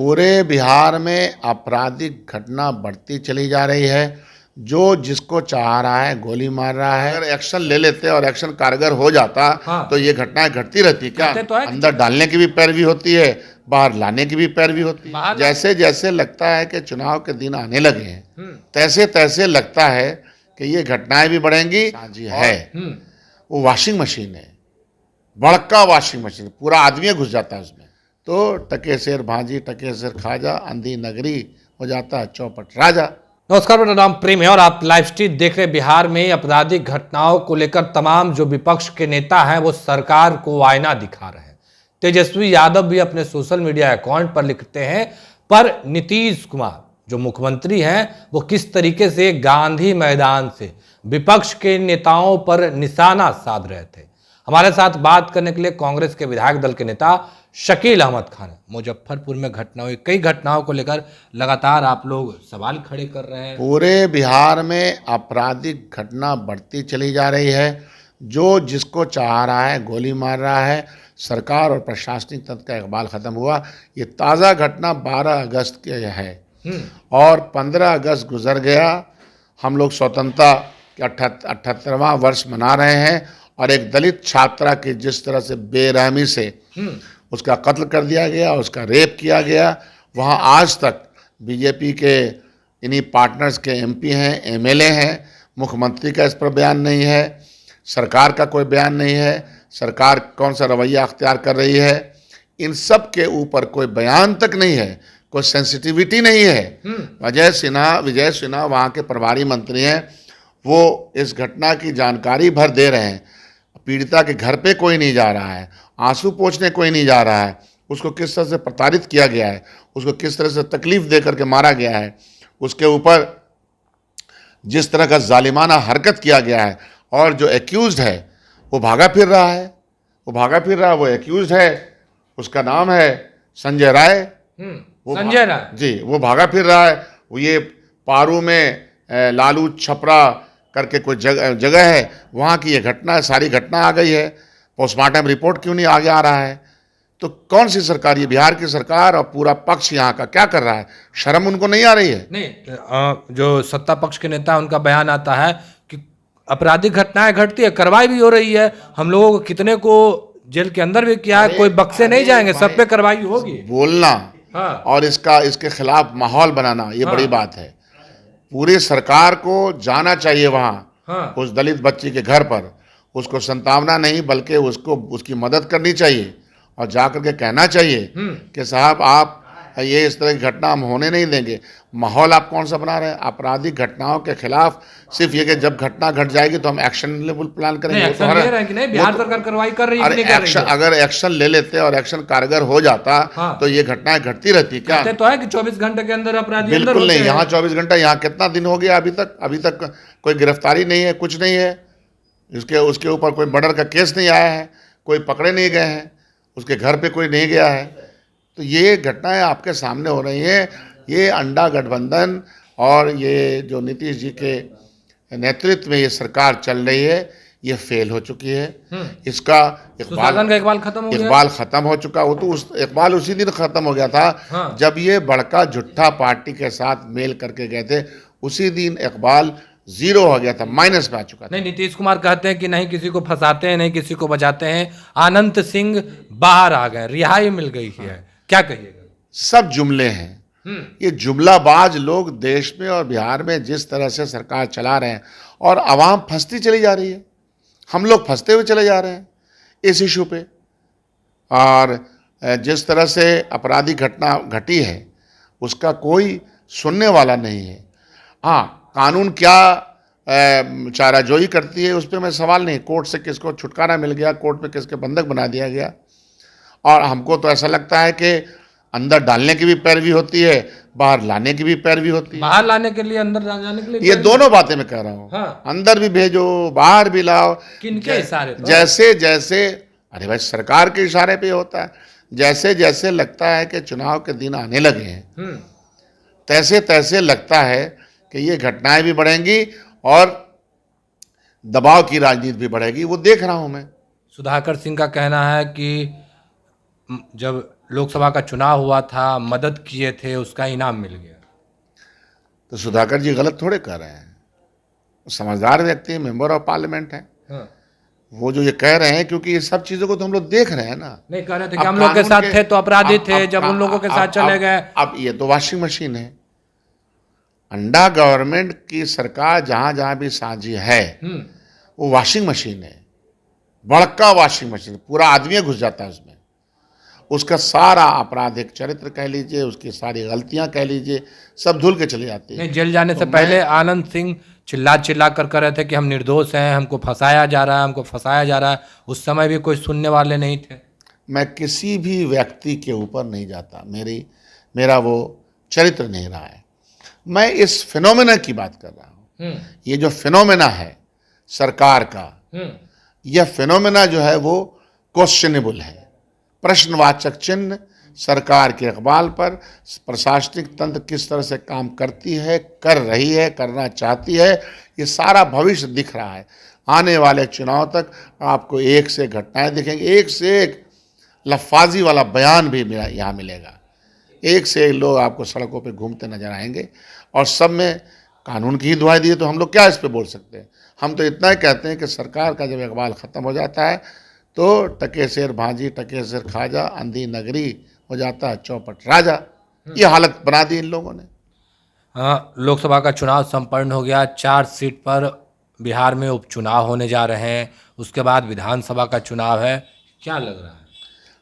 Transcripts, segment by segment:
पूरे बिहार में आपराधिक घटना बढ़ती चली जा रही है। जो जिसको चाह रहा है गोली मार रहा है। अगर एक्शन ले लेते और एक्शन कारगर हो जाता तो ये घटनाएं घटती रहती क्या? तो है अंदर डालने की भी पैरवी होती है, बाहर लाने की भी पैरवी होती है। जैसे जैसे लगता है कि चुनाव के दिन आने लगे हैं, तैसे तैसे लगता है कि ये घटनाएं भी बढ़ेंगी। जी है, वो वॉशिंग मशीन है, बड़का वॉशिंग मशीन, पूरा आदमी घुस जाता है उसमें। तो टके शेर भांजी टके शेर खाजा, अंधी नगरी हो जाता है चौपट राजा। नमस्कार, मेरा नाम प्रेम है और आप लाइव स्ट्रीम देख रहे हैं। बिहार में आपराधिक घटनाओं को लेकर तमाम जो विपक्ष के नेता हैं वो सरकार को आईना दिखा रहे हैं। तेजस्वी यादव भी अपने सोशल मीडिया अकाउंट पर लिखते हैं, पर नीतीश कुमार जो मुख्यमंत्री हैं वो किस तरीके से गांधी मैदान से विपक्ष के नेताओं पर निशाना साध रहे थे। हमारे साथ बात करने के लिए कांग्रेस के विधायक दल के नेता शकील अहमद खान। मुजफ्फरपुर में घटना हुई, कई घटनाओं को लेकर लगातार आप लोग सवाल खड़े कर रहे हैं। पूरे बिहार में आपराधिक घटना बढ़ती चली जा रही है। जो जिसको चाह रहा है गोली मार रहा है। सरकार और प्रशासनिक तंत्र का इकबाल खत्म हुआ। ये ताज़ा घटना 12 अगस्त के है और 15 अगस्त गुजर गया। हम लोग स्वतंत्रता के 78वां वर्ष मना रहे हैं और एक दलित छात्रा की जिस तरह से बेरहमी से उसका कत्ल कर दिया गया, उसका रेप किया गया, वहाँ आज तक बीजेपी के इन्हीं पार्टनर्स के एमपी हैं, एमएलए हैं, मुख्यमंत्री का इस पर बयान नहीं है, सरकार का कोई बयान नहीं है, सरकार कौन सा रवैया अख्तियार कर रही है, इन सब के ऊपर कोई बयान तक नहीं है, कोई सेंसिटिविटी नहीं है। विजय सिन्हा वहाँ के प्रभारी मंत्री हैं, वो इस घटना की जानकारी भर दे रहे हैं। पीड़िता के घर पे कोई नहीं जा रहा है, आंसू पोंछने कोई नहीं जा रहा है, उसको किस तरह से प्रताड़ित किया गया है, उसको किस तरह से तकलीफ दे करके मारा गया है, उसके ऊपर जिस तरह का जालिमाना हरकत किया गया है, और जो एक्यूज्ड है वो भागा फिर रहा है, वो एक्यूज्ड है, उसका नाम है संजय राय। संजय राय जी, वो भागा फिर रहा है। वो ये पारू में लालू छपरा करके कोई जगह है, वहाँ की ये घटना है, सारी घटना आ गई है। पोस्टमार्टम रिपोर्ट क्यों नहीं आगे आ रहा है? तो कौन सी सरकार, ये बिहार की सरकार और पूरा पक्ष यहाँ का क्या कर रहा है? शर्म उनको नहीं आ रही है? नहीं, जो सत्ता पक्ष के नेता उनका बयान आता है कि आपराधिक घटनाएं घटती है, कार्रवाई भी हो रही है, हम लोगों को कितने को जेल के अंदर भी किया है, कोई बक्से नहीं जाएंगे, सब पे कार्रवाई होगी। बोलना और इसके खिलाफ माहौल बनाना, ये बड़ी बात है। पूरी सरकार को जाना चाहिए वहाँ, उस दलित बच्ची के घर पर, उसको संतावना नहीं बल्कि उसकी मदद करनी चाहिए और जाकर के कहना चाहिए कि साहब आप ये इस तरह की घटना हम होने नहीं देंगे। माहौल आप कौन सा बना रहे हैं? आपराधिक घटनाओं के खिलाफ सिर्फ ये कि जब घटना घट जाएगी तो हम एक्शन लेवल प्लान करेंगे। बिहार सरकार कार्रवाई कर रही है। अगर एक्शन ले लेते और एक्शन कारगर हो जाता तो ये घटनाएं घटती रहती क्या? तो है कि 24 घंटे के अंदर अपराधी बिल्कुल नहीं। यहाँ 24 घंटा, यहाँ कितना दिन हो गया अभी तक कोई गिरफ्तारी नहीं है, कुछ नहीं है। उसके ऊपर कोई मर्डर का केस नहीं आया है, कोई पकड़े नहीं गए हैं, उसके घर पे कोई नहीं गया है। तो ये घटनाएं आपके सामने हो रही हैं। ये अंडा गठबंधन और ये जो नीतीश जी के नेतृत्व में ये सरकार चल रही है, ये फेल हो चुकी है। इसका इकबाल खत्म हो चुका। वो तो इकबाल उसी दिन खत्म हो गया था जब ये बड़का झुट्ठा पार्टी के साथ मेल करके गए थे, उसी दिन इकबाल जीरो हो गया था, माइनस में आ चुका था। नहीं, नीतीश कुमार कहते हैं कि नहीं किसी को फंसाते हैं, नहीं किसी को बचाते हैं। अनंत सिंह बाहर आ गए, रिहाई मिल गई है, क्या कहिएगा? सब जुमले हैं। ये जुमलाबाज लोग देश में और बिहार में जिस तरह से सरकार चला रहे हैं और आवाम फंसती चली जा रही है, हम लोग फंसते हुए चले जा रहे हैं इस इशू पे। और जिस तरह से आपराधिक घटना घटी है उसका कोई सुनने वाला नहीं है। हाँ, कानून क्या चाराजोई करती है उस पर मैं सवाल नहीं। कोर्ट से किसको छुटकारा मिल गया, कोर्ट में किसके बंधक बना दिया गया। और हमको तो ऐसा लगता है कि अंदर डालने की भी पैरवी होती है, बाहर लाने की भी पैरवी होती है। बाहर लाने के लिए, अंदर जाने के लिए, ये दोनों बातें मैं कह रहा हूँ। अंदर भी भेजो, बाहर भी लाओ। किनके इशारे पर? जैसे जैसे, अरे भाई सरकार के इशारे पे होता है। जैसे जैसे लगता है कि चुनाव के दिन आने लगे हैं, तैसे तैसे लगता है कि ये घटनाएं भी बढ़ेंगी और दबाव की राजनीति भी बढ़ेगी। वो देख रहा हूं मैं। सुधाकर सिंह का कहना है कि जब लोकसभा का चुनाव हुआ था, मदद किए थे, उसका इनाम मिल गया। तो सुधाकर जी गलत थोड़े कर रहे हैं, समझदार व्यक्ति है, मेंबर ऑफ पार्लियामेंट है। हाँ। वो जो ये कह रहे हैं, क्योंकि ये सब चीजों को तो हम लोग देख रहे हैं ना। नहीं कह रहे थे कि अब हम लोग के कानून साथ थे तो अपराधी अब- थे, अब- जब उन लोगों के अब- साथ चले अब- गए। अब ये तो वॉशिंग मशीन है। अंडा गवर्नमेंट की सरकार जहां जहां भी साझी है, वो वॉशिंग मशीन है, बड़का वॉशिंग मशीन, पूरा आदमी घुस जाता है उसमें। उसका सारा आपराधिक चरित्र कह लीजिए, उसकी सारी गलतियां कह लीजिए, सब धुल के चली जाती है। नहीं, जेल जाने से तो पहले आनंद सिंह चिल्ला कर रहे थे कि हम निर्दोष हैं, हमको फंसाया जा रहा है, हमको फंसाया जा रहा है। उस समय भी कोई सुनने वाले नहीं थे। मैं किसी भी व्यक्ति के ऊपर नहीं जाता, मेरा वो चरित्र नहीं रहा है। मैं इस फिनोमेना की बात कर रहा हूँ। ये जो फिनोमेना है सरकार का, यह फिनोमेना जो है वो क्वेश्चनेबल है, प्रश्नवाचक चिन्ह सरकार के इकबाल पर। प्रशासनिक तंत्र किस तरह से काम करती है, कर रही है, करना चाहती है, ये सारा भविष्य दिख रहा है। आने वाले चुनाव तक आपको एक से एक घटनाएं दिखेंगी, एक से एक लफाजी वाला बयान भी यहाँ मिलेगा, एक से एक लोग आपको सड़कों पे घूमते नजर आएंगे, और सब में कानून की ही दुहाई दी है। तो हम लोग क्या इस पे बोल सकते हैं? हम तो इतना ही कहते हैं कि सरकार का जब इकबाल ख़त्म हो जाता है तो टके शेर भांजी, टके शेर खाजा, अंधी नगरी हो जाता है चौपट राजा। ये हालत बना दी इन लोगों ने। हाँ, लोकसभा का चुनाव संपन्न हो गया। 4 सीट पर बिहार में उपचुनाव होने जा रहे हैं। उसके बाद विधानसभा का चुनाव है। क्या लग रहा है?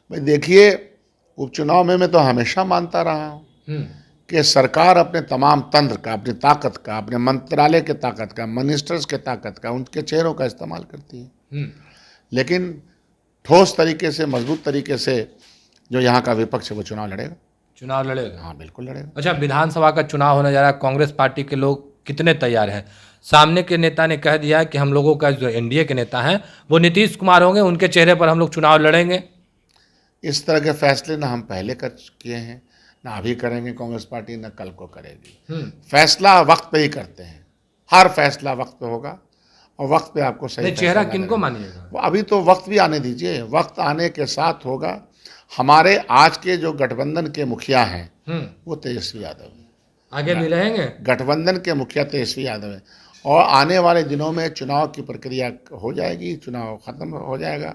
भाई देखिए, उपचुनाव में मैं तो हमेशा मानता रहा हूँ कि सरकार अपने तमाम तंत्र का, अपनी ताकत का, अपने मंत्रालय के ताकत का, मिनिस्टर्स के ताकत का, उनके चेहरों का इस्तेमाल करती है। लेकिन ठोस तरीके से, मजबूत तरीके से जो यहाँ का विपक्ष है वो चुनाव लड़ेगा। हाँ, बिल्कुल लड़ेगा। अच्छा, विधानसभा का चुनाव होने जा रहा है। कांग्रेस पार्टी के लोग कितने तैयार हैं? सामने के नेता ने कह दिया है कि हम लोगों का जो एनडीए के नेता हैं वो नीतीश कुमार होंगे, उनके चेहरे पर हम लोग चुनाव लड़ेंगे। इस तरह के फैसले ना हम पहले कर किए हैं, ना अभी करेंगे कांग्रेस पार्टी, ना कल को करेगी। फैसला वक्त पे ही करते हैं, हर फैसला वक्त पे होगा और वक्त पे आपको सही चेहरा किनको मानिएगा? अभी तो वक्त भी आने दीजिए, वक्त आने के साथ होगा। हमारे आज के जो गठबंधन के मुखिया हैं वो तेजस्वी यादव हैं, आगे भी रहेंगे। गठबंधन के मुखिया तेजस्वी यादव हैं, और आने वाले दिनों में चुनाव की प्रक्रिया हो जाएगी, चुनाव खत्म हो जाएगा।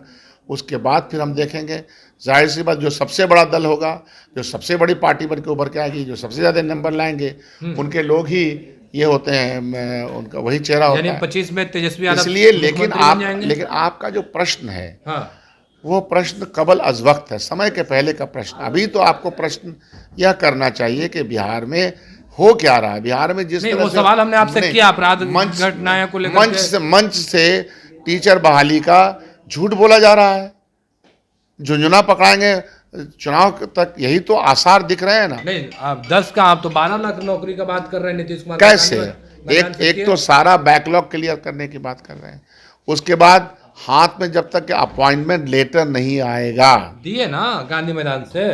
उसके बाद फिर हम देखेंगे, जाहिर सी बात, जो सबसे बड़ा दल होगा, जो सबसे बड़ी पार्टी बन के उभर के आएगी, जो सबसे ज़्यादा नंबर लाएंगे, उनके लोग ही ये होते हैं, उनका वही चेहरा होता है। 25 में तेजस्वी यादव इसलिए मुख्यमंत्री लेकिन आपका जो प्रश्न है, हाँ, वो प्रश्न कबल अज वक्त है, समय के पहले का प्रश्न। अभी तो आपको प्रश्न यह करना चाहिए कि बिहार में हो क्या रहा है। बिहार में जिस तरह वो से सवाल हमने आपसे किया, अपराध मंच घटनाएं को लेकर मंच से टीचर बहाली का झूठ बोला जा रहा है, झुंझुना पकड़ाएंगे चुनाव तक, यही तो आसार दिख रहे हैं ना। नहीं, आप 10 का, आप तो 12 लाख नौकरी का बात कर रहे हैं नीतीश कुमार। कैसे? एक तो सारा बैकलॉग क्लियर करने की बात कर रहे हैं, उसके बाद हाथ में जब तक अपॉइंटमेंट लेटर नहीं आएगा, दिए ना गांधी मैदान से,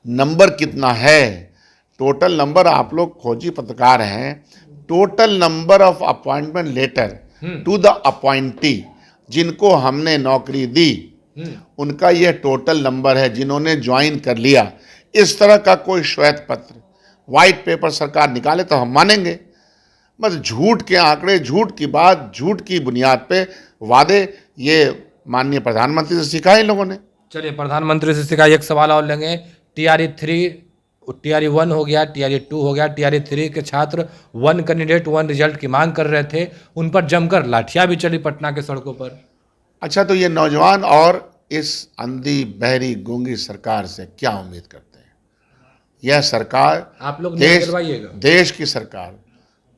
नंबर कितना है, टोटल नंबर, आप लोग खोजी पत्रकार हैं, total number of appointment letter to the appointee, जिनको हमने नौकरी दी, उनका यह टोटल नंबर है, जिन्होंने ज्वाइन कर लिया। इस तरह का कोई श्वेत पत्र, वाइट पेपर सरकार निकाले तो हम मानेंगे। बस झूठ के आंकड़े, झूठ की बात, झूठ की बुनियाद पे वादे, ये माननीय प्रधानमंत्री से सीखा है इन लोगों ने। चलिए, प्रधानमंत्री से सीखा। एक सवाल और लेंगे। TRE 1 हो गया, TRE 2 हो गया, TRE 3 के छात्र 1 कैंडिडेट 1 रिजल्ट की मांग कर रहे थे, उन पर जमकर लाठियां भी चली पटना के सड़कों पर। अच्छा, तो ये नौजवान और इस अंधी बहरी गूंगी सरकार से क्या उम्मीद करते हैं? यह सरकार, आप लोग देश की सरकार,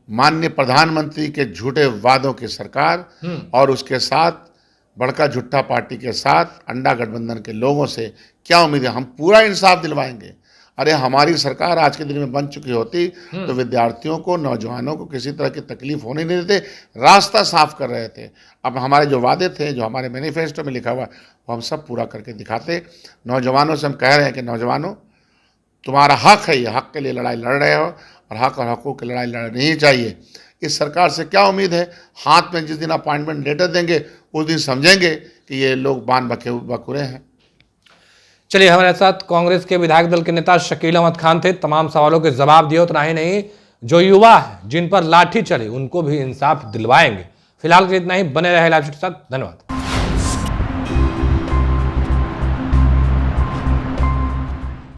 माननीय प्रधानमंत्री के झूठे वादों की सरकार, और उसके साथ बड़का झुट्टा पार्टी के साथ अंडा गठबंधन के लोगों से क्या उम्मीद है? हम पूरा इंसाफ दिलवाएंगे। अरे हमारी सरकार आज के दिन में बन चुकी होती तो विद्यार्थियों को, नौजवानों को किसी तरह की तकलीफ होने नहीं देते, रास्ता साफ कर रहे थे। अब हमारे जो वादे थे, जो हमारे मैनिफेस्टो में लिखा हुआ, वो हम सब पूरा करके दिखाते। नौजवानों से हम कह रहे हैं कि नौजवानों, तुम्हारा हक है, ये हक के लिए लड़ाई लड़ रहे हो, और हक और हकूक़ की लड़ाई लड़नी ही चाहिए। इस सरकार से क्या उम्मीद है? हाथ में जिस दिन अपॉइंटमेंट लेटर देंगे उस दिन समझेंगे कि ये लोग बान बकुरे हैं। चलिए, हमारे साथ कांग्रेस के विधायक दल के नेता शकील अहमद खान थे। तमाम सवालों के जवाब दिए। उतना ही नहीं, जो युवा है जिन पर लाठी चली उनको भी इंसाफ दिलवाएंगे। फिलहाल के इतना ही। बने रहे लाइव के साथ। धन्यवाद।